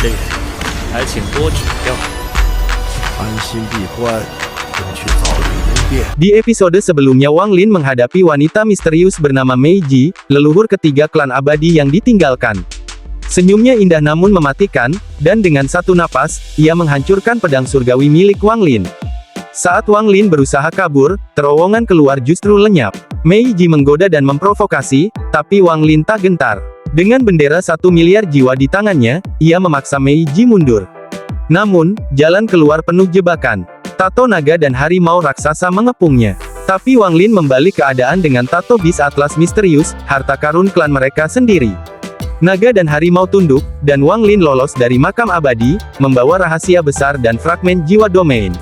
这个还请多指教。安心闭关，争取早日应变。 Di episode sebelumnya Wang Lin menghadapi wanita misterius bernama Mei Ji, leluhur ketiga klan abadi yang ditinggalkan. Senyumnya indah namun mematikan, dan dengan satu napas, ia menghancurkan pedang surgawi milik Wang Lin. Saat Wang Lin berusaha kabur, terowongan keluar justru lenyap. Mei Ji menggoda dan memprovokasi, tapi Wang Lin tak gentar. Dengan bendera 1 miliar jiwa di tangannya, ia memaksa Mei Ji mundur. Namun, jalan keluar penuh jebakan. Tato naga dan harimau raksasa mengepungnya. Tapi Wang Lin membalik keadaan dengan tato bis atlas misterius, harta karun klan mereka sendiri. Naga dan harimau tunduk, dan Wang Lin lolos dari makam abadi, membawa rahasia besar dan fragmen jiwa domain.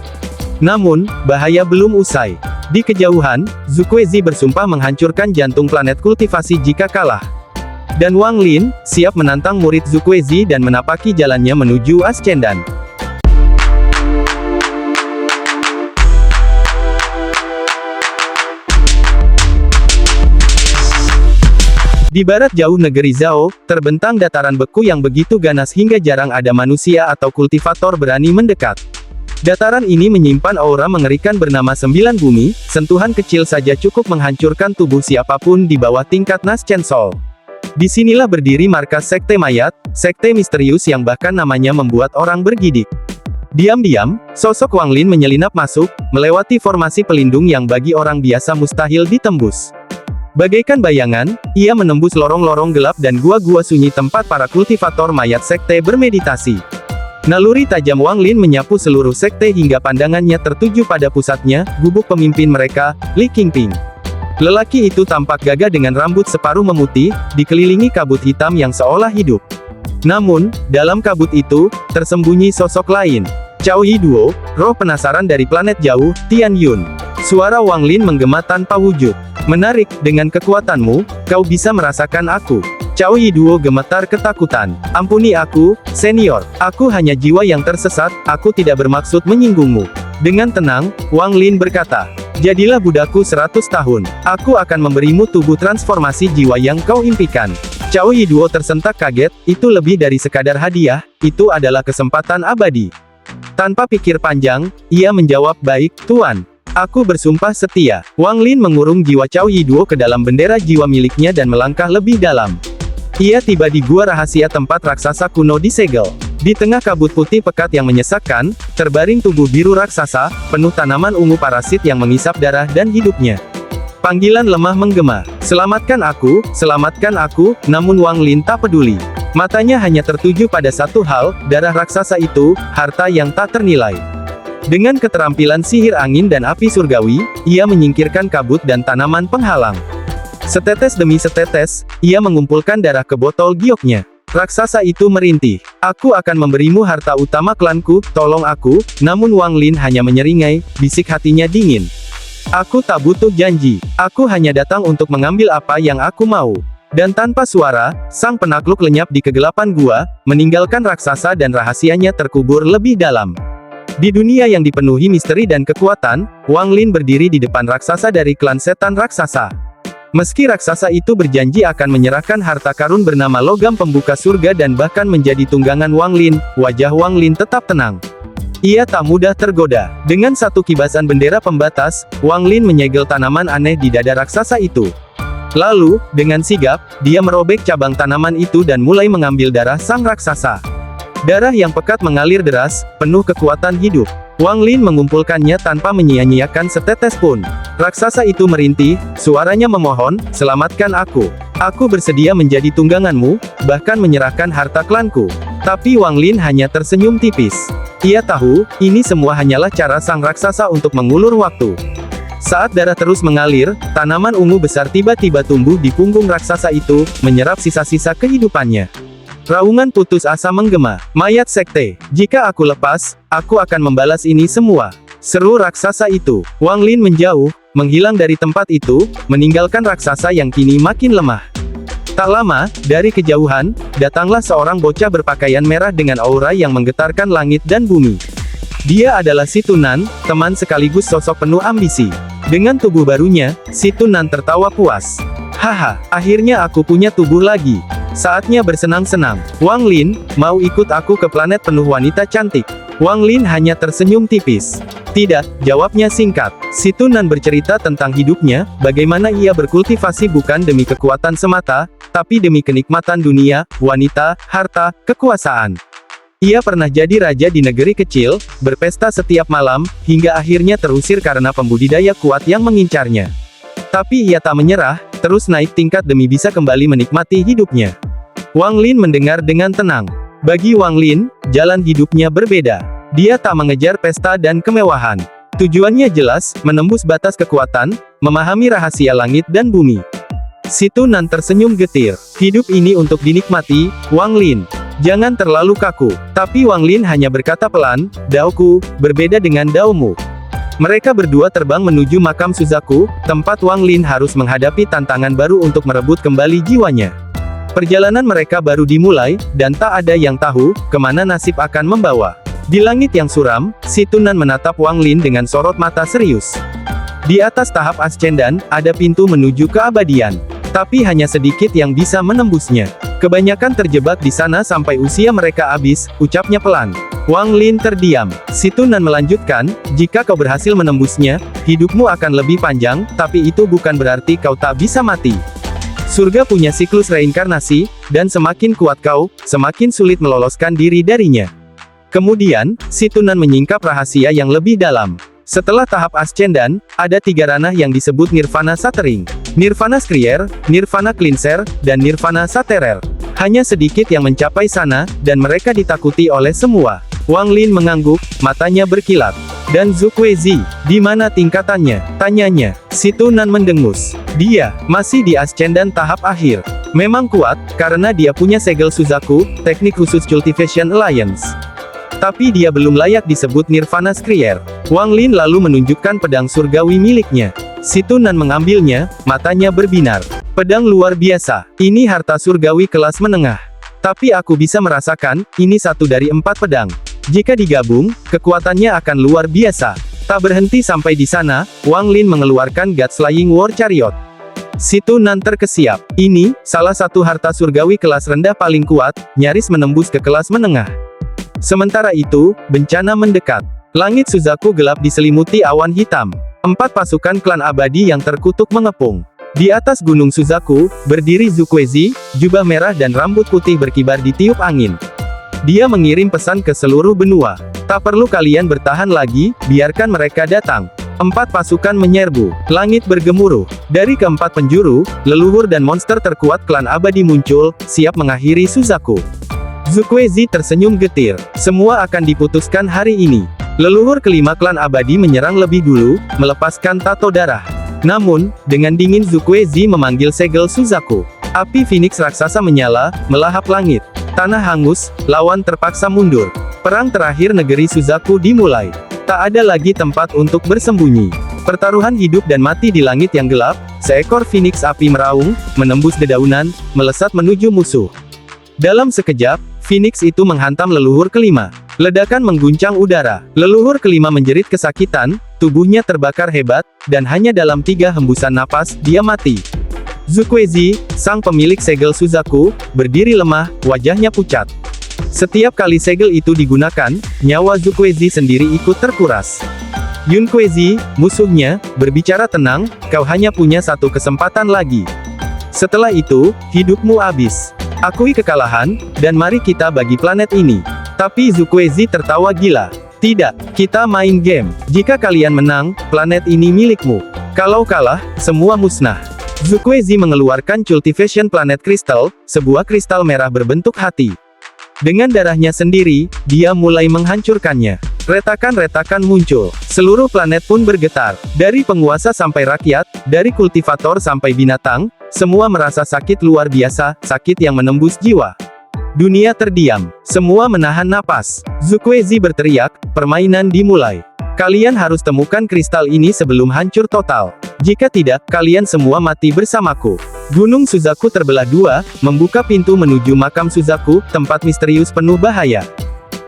Namun, bahaya belum usai. Di kejauhan, Zuquezi bersumpah menghancurkan jantung planet kultivasi jika kalah. Dan Wang Lin, siap menantang murid Zuquezi dan menapaki jalannya menuju Ascendan. Di barat jauh negeri Zhao, terbentang dataran beku yang begitu ganas hingga jarang ada manusia atau kultivator berani mendekat. Dataran ini menyimpan aura mengerikan bernama 9 bumi, sentuhan kecil saja cukup menghancurkan tubuh siapapun di bawah tingkat Naschen Soul. Disinilah berdiri markas Sekte Mayat, sekte misterius yang bahkan namanya membuat orang bergidik. Diam-diam, sosok Wang Lin menyelinap masuk, melewati formasi pelindung yang bagi orang biasa mustahil ditembus. Bagaikan bayangan, ia menembus lorong-lorong gelap dan gua-gua sunyi tempat para kultivator mayat sekte bermeditasi. Naluri tajam Wang Lin menyapu seluruh sekte hingga pandangannya tertuju pada pusatnya, gubuk pemimpin mereka, Li Qingping. Lelaki itu tampak gagah dengan rambut separuh memutih, dikelilingi kabut hitam yang seolah hidup. Namun, dalam kabut itu, tersembunyi sosok lain. Cao Yi Duo, roh penasaran dari planet jauh, Tian Yun. Suara Wang Lin menggema tanpa wujud. Menarik, dengan kekuatanmu, kau bisa merasakan aku. Cao Yi Duo gemetar ketakutan. Ampuni aku, senior. Aku hanya jiwa yang tersesat, aku tidak bermaksud menyinggungmu. Dengan tenang, Wang Lin berkata, jadilah budakku 100 tahun. Aku akan memberimu tubuh transformasi jiwa yang kau impikan. Cao Yi Duo tersentak kaget, itu lebih dari sekadar hadiah, itu adalah kesempatan abadi. Tanpa pikir panjang, ia menjawab, baik, Tuan. Aku bersumpah setia. Wang Lin mengurung jiwa Cao Yi Duo ke dalam bendera jiwa miliknya dan melangkah lebih dalam. Ia tiba di gua rahasia tempat raksasa kuno disegel. Di tengah kabut putih pekat yang menyesakkan, terbaring tubuh biru raksasa, penuh tanaman ungu parasit yang mengisap darah dan hidupnya. Panggilan lemah menggema, selamatkan aku, namun Wang Lin tak peduli. Matanya hanya tertuju pada satu hal, darah raksasa itu, harta yang tak ternilai. Dengan keterampilan sihir angin dan api surgawi, ia menyingkirkan kabut dan tanaman penghalang. Setetes demi setetes, ia mengumpulkan darah ke botol gioknya. Raksasa itu merintih. Aku akan memberimu harta utama klanku, tolong aku, namun Wang Lin hanya menyeringai, bisik hatinya dingin. Aku tak butuh janji, aku hanya datang untuk mengambil apa yang aku mau. Dan tanpa suara, sang penakluk lenyap di kegelapan gua, meninggalkan raksasa dan rahasianya terkubur lebih dalam. Di dunia yang dipenuhi misteri dan kekuatan, Wang Lin berdiri di depan raksasa dari klan setan raksasa. Meski raksasa itu berjanji akan menyerahkan harta karun bernama logam pembuka surga dan bahkan menjadi tunggangan Wang Lin, wajah Wang Lin tetap tenang. Ia tak mudah tergoda. Dengan satu kibasan bendera pembatas, Wang Lin menyegel tanaman aneh di dada raksasa itu. Lalu, dengan sigap, dia merobek cabang tanaman itu dan mulai mengambil darah sang raksasa. Darah yang pekat mengalir deras, penuh kekuatan hidup. Wang Lin mengumpulkannya tanpa menyia-nyiakan setetes pun. Raksasa itu merintih, suaranya memohon, selamatkan aku. Aku bersedia menjadi tungganganmu, bahkan menyerahkan harta klanku. Tapi Wang Lin hanya tersenyum tipis. Ia tahu, ini semua hanyalah cara sang raksasa untuk mengulur waktu. Saat darah terus mengalir, tanaman ungu besar tiba-tiba tumbuh di punggung raksasa itu, menyerap sisa-sisa kehidupannya. Raungan putus asa menggema. Mayat sekte, jika aku lepas, aku akan membalas ini semua. Seru raksasa itu. Wang Lin menjauh, menghilang dari tempat itu, meninggalkan raksasa yang kini makin lemah. Tak lama, dari kejauhan, datanglah seorang bocah berpakaian merah dengan aura yang menggetarkan langit dan bumi. Dia adalah Si Tunan, teman sekaligus sosok penuh ambisi. Dengan tubuh barunya, Si Tunan tertawa puas. Haha, akhirnya aku punya tubuh lagi. Saatnya bersenang-senang. Wang Lin, mau ikut aku ke planet penuh wanita cantik? Wang Lin hanya tersenyum tipis. Tidak, jawabnya singkat. Si Tunan bercerita tentang hidupnya, bagaimana ia berkultivasi bukan demi kekuatan semata, tapi demi kenikmatan dunia, wanita, harta, kekuasaan. Ia pernah jadi raja di negeri kecil, berpesta setiap malam, hingga akhirnya terusir karena pembudidaya kuat yang mengincarnya. Tapi ia tak menyerah, terus naik tingkat demi bisa kembali menikmati hidupnya. Wang Lin mendengar dengan tenang. Bagi Wang Lin, jalan hidupnya berbeda. Dia tak mengejar pesta dan kemewahan. Tujuannya jelas, menembus batas kekuatan, memahami rahasia langit dan bumi. Si Tunan tersenyum getir. Hidup ini untuk dinikmati, Wang Lin. Jangan terlalu kaku. Tapi Wang Lin hanya berkata pelan, "Daoku, berbeda dengan daomu." Mereka berdua terbang menuju makam Suzaku, tempat Wang Lin harus menghadapi tantangan baru untuk merebut kembali jiwanya. Perjalanan mereka baru dimulai, dan tak ada yang tahu, kemana nasib akan membawa. Di langit yang suram, si Tunan menatap Wang Lin dengan sorot mata serius. Di atas tahap Ascendan, ada pintu menuju keabadian. Tapi hanya sedikit yang bisa menembusnya. Kebanyakan terjebak di sana sampai usia mereka habis, ucapnya pelan. Wang Lin terdiam. Si Tunan melanjutkan, "Jika kau berhasil menembusnya, hidupmu akan lebih panjang, tapi itu bukan berarti kau tak bisa mati. Surga punya siklus reinkarnasi, dan semakin kuat kau, semakin sulit meloloskan diri darinya." Kemudian, si Tunan menyingkap rahasia yang lebih dalam. Setelah tahap Ascendan, ada 3 ranah yang disebut Nirvana Shattering, Nirvana Skrier, Nirvana Cleanser, dan Nirvana Shatterer. Hanya sedikit yang mencapai sana, dan mereka ditakuti oleh semua. Wang Lin mengangguk, matanya berkilat. Dan Zukwezi, di mana tingkatannya? Tanyanya. Si Tunan mendengus. Dia masih di Ascendan tahap akhir. Memang kuat, karena dia punya segel Suzaku, teknik khusus Cultivation Alliance. Tapi dia belum layak disebut Nirvana Skrier. Wang Lin lalu menunjukkan pedang surgawi miliknya. Si Tunan mengambilnya, matanya berbinar. Pedang luar biasa. Ini harta surgawi kelas menengah. Tapi aku bisa merasakan, ini satu dari 4 pedang. Jika digabung, kekuatannya akan luar biasa. Tak berhenti sampai di sana, Wang Lin mengeluarkan God Slaying War Chariot. Si Tunan terkesiap. Ini, salah satu harta surgawi kelas rendah paling kuat, nyaris menembus ke kelas menengah. Sementara itu, bencana mendekat. Langit Suzaku gelap diselimuti awan hitam. 4 pasukan klan abadi yang terkutuk mengepung. Di atas gunung Suzaku, berdiri Zukwezi, jubah merah dan rambut putih berkibar di tiup angin. Dia mengirim pesan ke seluruh benua. Tak perlu kalian bertahan lagi, biarkan mereka datang. 4 pasukan menyerbu. Langit bergemuruh. Dari keempat penjuru, leluhur dan monster terkuat klan abadi muncul, siap mengakhiri Suzaku. Zukwezi tersenyum getir. Semua akan diputuskan hari ini. Leluhur kelima klan abadi menyerang lebih dulu, melepaskan tato darah. Namun, dengan dingin Zukwezi memanggil segel Suzaku. Api Phoenix raksasa menyala, melahap langit. Tanah hangus, lawan terpaksa mundur. Perang terakhir negeri Suzaku dimulai. Tak ada lagi tempat untuk bersembunyi. Pertaruhan hidup dan mati di langit yang gelap, seekor Phoenix api meraung, menembus dedaunan, melesat menuju musuh. Dalam sekejap, Phoenix itu menghantam leluhur kelima. Ledakan mengguncang udara. Leluhur kelima menjerit kesakitan, tubuhnya terbakar hebat, dan hanya dalam 3 hembusan napas, dia mati. Zukwezi, sang pemilik segel Suzaku, berdiri lemah, wajahnya pucat. Setiap kali segel itu digunakan, nyawa Zukwezi sendiri ikut terkuras. Yunkwezi, musuhnya, berbicara tenang, "Kau hanya punya 1 kesempatan lagi. Setelah itu, hidupmu habis. Akui kekalahan, dan mari kita bagi planet ini." Tapi Zukwezi tertawa gila. "Tidak, kita main game. Jika kalian menang, planet ini milikmu. Kalau kalah, semua musnah." Zukwezi mengeluarkan Cultivation Planet Crystal, sebuah kristal merah berbentuk hati. Dengan darahnya sendiri, dia mulai menghancurkannya. Retakan-retakan muncul. Seluruh planet pun bergetar. Dari penguasa sampai rakyat, dari kultivator sampai binatang, semua merasa sakit luar biasa, sakit yang menembus jiwa. Dunia terdiam. Semua menahan napas. Zukwezi berteriak, "Permainan dimulai. Kalian harus temukan kristal ini sebelum hancur total. Jika tidak, kalian semua mati bersamaku." Gunung Suzaku terbelah 2, membuka pintu menuju makam Suzaku, tempat misterius penuh bahaya.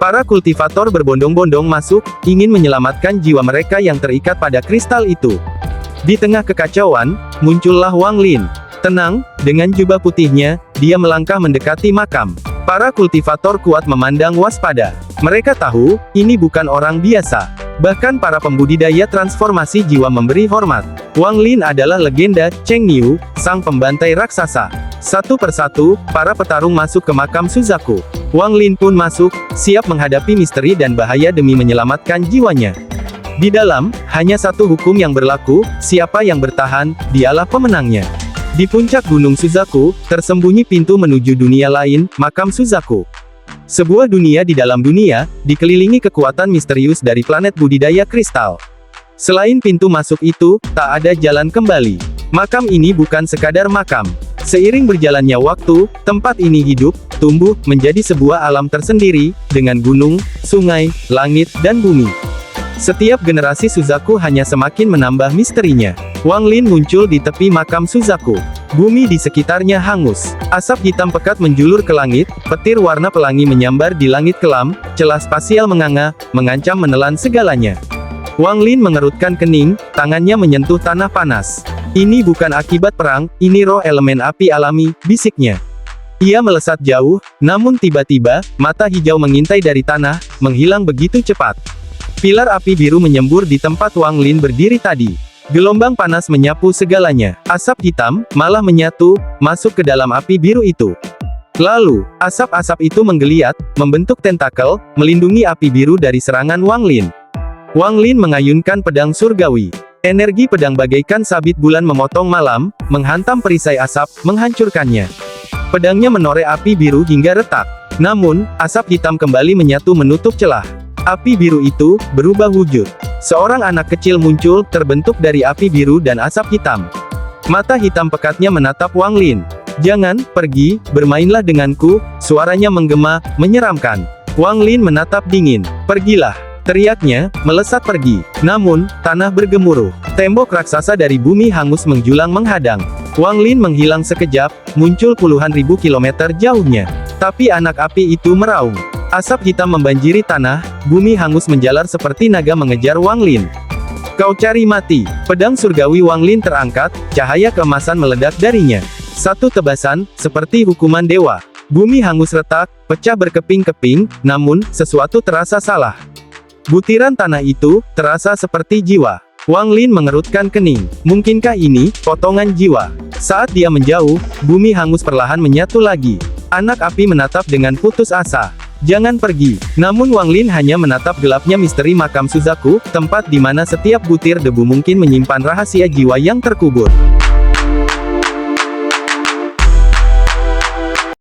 Para kultivator berbondong-bondong masuk, ingin menyelamatkan jiwa mereka yang terikat pada kristal itu. Di tengah kekacauan, muncullah Wang Lin. Tenang, dengan jubah putihnya, dia melangkah mendekati makam. Para kultivator kuat memandang waspada. Mereka tahu, ini bukan orang biasa. Bahkan para pembudidaya transformasi jiwa memberi hormat. Wang Lin adalah legenda, Cheng Niu, sang pembantai raksasa. Satu persatu, para petarung masuk ke makam Suzaku. Wang Lin pun masuk, siap menghadapi misteri dan bahaya demi menyelamatkan jiwanya. Di dalam, hanya satu hukum yang berlaku, siapa yang bertahan, dialah pemenangnya. Di puncak Gunung Suzaku, tersembunyi pintu menuju dunia lain, makam Suzaku. Sebuah dunia di dalam dunia, dikelilingi kekuatan misterius dari planet budidaya kristal. Selain pintu masuk itu, tak ada jalan kembali. Makam ini bukan sekadar makam. Seiring berjalannya waktu, tempat ini hidup, tumbuh, menjadi sebuah alam tersendiri, dengan gunung, sungai, langit, dan bumi. Setiap generasi Suzaku hanya semakin menambah misterinya. Wang Lin muncul di tepi makam Suzaku. Bumi di sekitarnya hangus. Asap hitam pekat menjulur ke langit, petir warna pelangi menyambar di langit kelam, celah spasial menganga, mengancam menelan segalanya. Wang Lin mengerutkan kening, tangannya menyentuh tanah panas. Ini bukan akibat perang, ini roh elemen api alami, bisiknya. Ia melesat jauh, namun tiba-tiba, mata hijau mengintai dari tanah, menghilang begitu cepat. Pilar api biru menyembur di tempat Wang Lin berdiri tadi. Gelombang panas menyapu segalanya. Asap hitam, malah menyatu, masuk ke dalam api biru itu. Lalu, asap-asap itu menggeliat, membentuk tentakel, melindungi api biru dari serangan Wang Lin. Wang Lin mengayunkan pedang surgawi. Energi pedang bagaikan sabit bulan memotong malam, menghantam perisai asap, menghancurkannya. Pedangnya menoreh api biru hingga retak. Namun, asap hitam kembali menyatu menutup celah. Api biru itu, berubah wujud. Seorang anak kecil muncul, terbentuk dari api biru dan asap hitam. Mata hitam pekatnya menatap Wang Lin. "Jangan, pergi, bermainlah denganku," suaranya menggema, menyeramkan. Wang Lin menatap dingin. "Pergilah," teriaknya, melesat pergi. Namun, tanah bergemuruh. Tembok raksasa dari bumi hangus menjulang menghadang. Wang Lin menghilang sekejap, muncul puluhan ribu kilometer jauhnya. Tapi anak api itu meraung. Asap hitam membanjiri tanah, bumi hangus menjalar seperti naga mengejar Wang Lin. "Kau cari mati." Pedang surgawi Wang Lin terangkat, cahaya keemasan meledak darinya. Satu tebasan, seperti hukuman dewa. Bumi hangus retak, pecah berkeping-keping, namun, sesuatu terasa salah. Butiran tanah itu, terasa seperti jiwa. Wang Lin mengerutkan kening. Mungkinkah ini, potongan jiwa? Saat dia menjauh, bumi hangus perlahan menyatu lagi. Anak api menatap dengan putus asa. "Jangan pergi." Namun Wang Lin hanya menatap gelapnya misteri makam Suzaku, tempat di mana setiap butir debu mungkin menyimpan rahasia jiwa yang terkubur.